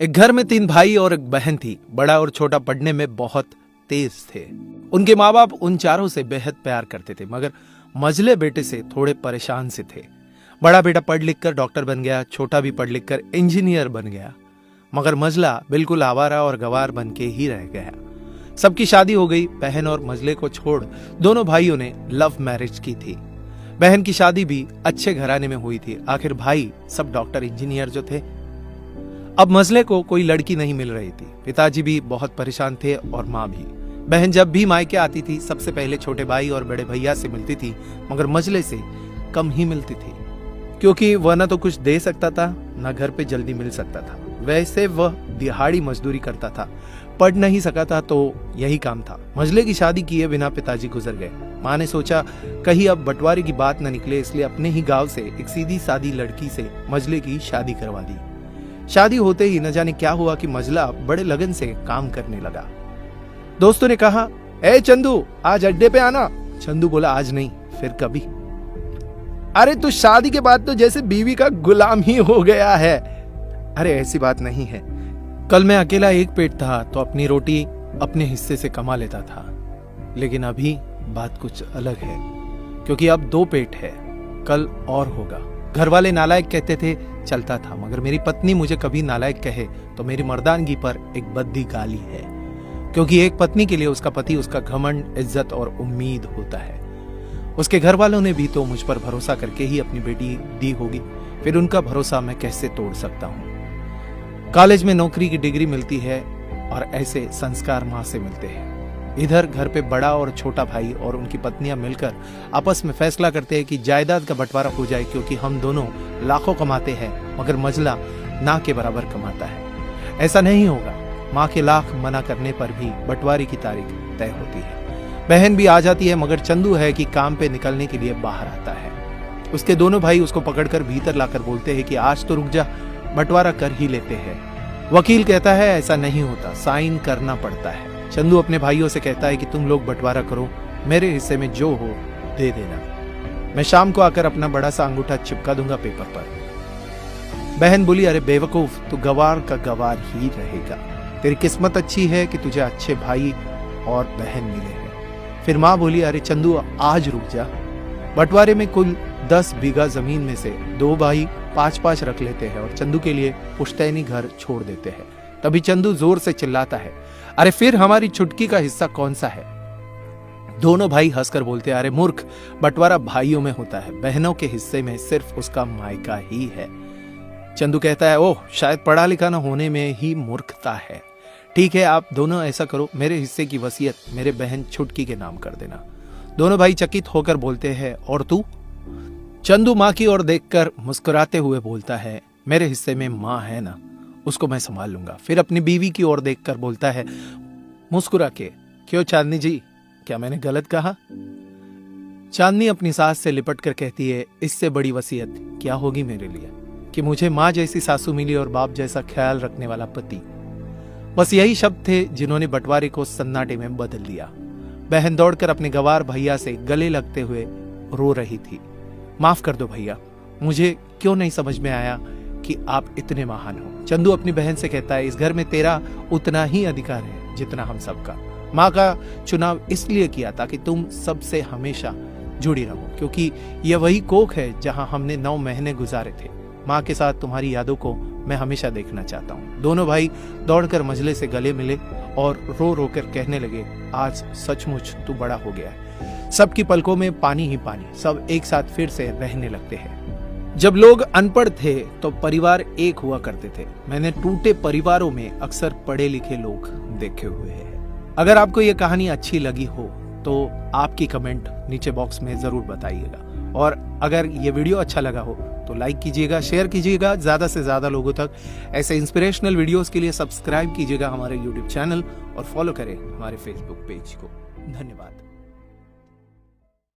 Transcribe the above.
एक घर में 3 भाई और एक बहन थी। बड़ा और छोटा पढ़ने में बहुत तेज थे। उनके माँ बाप उन चारों से बेहद प्यार करते थे, मगर मझले बेटे से थोड़े परेशान से थे। बड़ा बेटा पढ़ लिख कर डॉक्टर बन गया, छोटा भी पढ़ लिख कर इंजीनियर बन गया, मगर मझला बिल्कुल आवारा और गवार बन के ही रह गया। सबकी शादी हो गई। बहन और मझले को छोड़ दोनों भाइयों ने लव मैरिज की थी। बहन की शादी भी अच्छे घराने में हुई थी। आखिर भाई सब डॉक्टर इंजीनियर जो थे। अब मझले को कोई लड़की नहीं मिल रही थी। पिताजी भी बहुत परेशान थे और माँ भी। बहन जब भी मायके आती थी सबसे पहले छोटे भाई और बड़े भैया से मिलती थी, मगर मझले से कम ही मिलती थी, क्योंकि वह न तो कुछ दे सकता था न घर पे जल्दी मिल सकता था। वैसे वह दिहाड़ी मजदूरी करता था, पढ़ नहीं सका था तो यही काम था। मझले की शादी किए बिना पिताजी गुजर गए। माँ ने सोचा कहीं अब बंटवारे की बात न निकले, इसलिए अपने ही गांव से एक सीधी सादी लड़की से मझले की शादी करवा दी। शादी होते ही न जाने क्या हुआ कि मझला बड़े लगन से काम करने लगा। दोस्तों ने कहा, ए चंदू आज अड्डे पे आना। चंदू बोला, आज नहीं, फिर कभी। अरे तू शादी के बाद तो जैसे बीवी का गुलाम ही हो गया है। अरे ऐसी बात नहीं है, कल मैं अकेला एक पेट था तो अपनी रोटी अपने हिस्से से कमा लेता था, लेकिन अभी बात कुछ अलग है, क्योंकि अब 2 पेट है, कल और होगा। घर वाले नालायक कहते थे, चलता था, मगर मेरी पत्नी मुझे कभी नालायक कहे तो मेरी मर्दानगी पर एक बद्दी गाली है, क्योंकि एक पत्नी के लिए उसका पति उसका घमंड, इज्जत और उम्मीद होता है। उसके घर वालों ने भी तो मुझ पर भरोसा करके ही अपनी बेटी दी होगी, फिर उनका भरोसा मैं कैसे तोड़ सकता हूँ। कॉलेज में नौकरी की डिग्री मिलती है और ऐसे संस्कार माँ से मिलते हैं। इधर घर पे बड़ा और छोटा भाई और उनकी पत्नियां मिलकर आपस में फैसला करते हैं कि जायदाद का बंटवारा हो जाए, क्योंकि हम दोनों लाखों कमाते हैं मगर मझला ना के बराबर कमाता है। ऐसा नहीं होगा। माँ के लाख मना करने पर भी बंटवारे की तारीख तय होती है। बहन भी आ जाती है, मगर चंदू है कि काम पे निकलने के लिए बाहर आता है। उसके दोनों भाई उसको पकड़कर भीतर लाकर बोलते हैं कि आज तो रुक जा, बंटवारा कर ही लेते हैं। वकील कहता है ऐसा नहीं होता, साइन करना पड़ता है। चंदू अपने भाइयों से कहता है कि तुम लोग बंटवारा करो, मेरे हिस्से में जो हो दे देना, मैं शाम को आकर अपना बड़ा सा अंगूठा चिपका दूंगा पेपर पर। बहन बोली, अरे बेवकूफ, तू गवार का गवार ही रहेगा। तेरी किस्मत अच्छी है कि तुझे अच्छे भाई और बहन मिले हैं। फिर माँ बोली, अरे चंदू आज रुक जा, बंटवारे में कुल 10 बीघा जमीन में से 2 भाई 5-5 रख लेते हैं और चंदू के लिए पुश्तैनी घर छोड़ देते हैं। तभी चंदू जोर से चिल्लाता है, अरे फिर हमारी छुटकी का हिस्सा कौन सा है? दोनों भाई हंसकर बोलते हैं, अरे मूर्ख, बंटवारा भाइयों में होता है, बहनों के हिस्से में सिर्फ उसका मायका ही है। चंदू कहता है, ओह, शायद पढ़ा लिखा न होने में ही मूर्खता है। ठीक है, आप दोनों ऐसा करो, मेरे हिस्से की वसीयत मेरे बहन छुटकी के नाम कर देना। दोनों भाई चकित होकर बोलते हैं, और तू? चंदू माँ की ओर देखकर मुस्कुराते हुए बोलता है, मेरे हिस्से में माँ है ना, उसको मैं संभाल लूंगा। फिर अपनी बीवी की ओर देखकर बोलता है मुस्कुरा के, क्यों चांदनी जी, क्या मैंने गलत कहा? चांदनी अपनी सास से लिपट कर कहती है, इससे बड़ी वसीयत क्या होगी मेरे लिए कि मुझे माँ जैसी सासू मिली और बाप जैसा ख्याल रखने वाला पति। बस यही शब्द थे जिन्होंने बंटवारे को सन्नाटे में बदल दिया। बहन दौड़कर अपने गवार भैया से गले लगते हुए रो रही थी, माफ कर दो भैया, मुझे क्यों नहीं समझ में आया कि आप इतने महान हो। चंदू अपनी बहन से कहता है, इस घर में तेरा उतना ही अधिकार है जितना हम सबका। माँ का चुनाव इसलिए किया ताकि तुम सबसे हमेशा जुड़ी रहो, क्योंकि यह वही कोख है जहां हमने 9 महीने गुजारे थे। माँ के साथ तुम्हारी यादों को मैं हमेशा देखना चाहता हूँ। दोनों भाई दौड़कर मझले से गले मिले और रो रो कर कहने लगे, आज सचमुच तू बड़ा हो गया है। सबकी पलकों में पानी ही पानी, सब एक साथ फिर से रहने लगते हैं। जब लोग अनपढ़ थे तो परिवार एक हुआ करते थे। मैंने टूटे परिवारों में अक्सर पढ़े लिखे लोग देखे हुए हैं। अगर आपको ये कहानी अच्छी लगी हो तो आपकी कमेंट नीचे बॉक्स में जरूर बताइएगा, और अगर ये वीडियो अच्छा लगा हो तो लाइक कीजिएगा, शेयर कीजिएगा ज्यादा से ज्यादा लोगों तक। ऐसे इंस्पिरेशनल वीडियोस के लिए सब्सक्राइब कीजिएगा हमारे YouTube चैनल और फॉलो करें हमारे Facebook पेज को। धन्यवाद।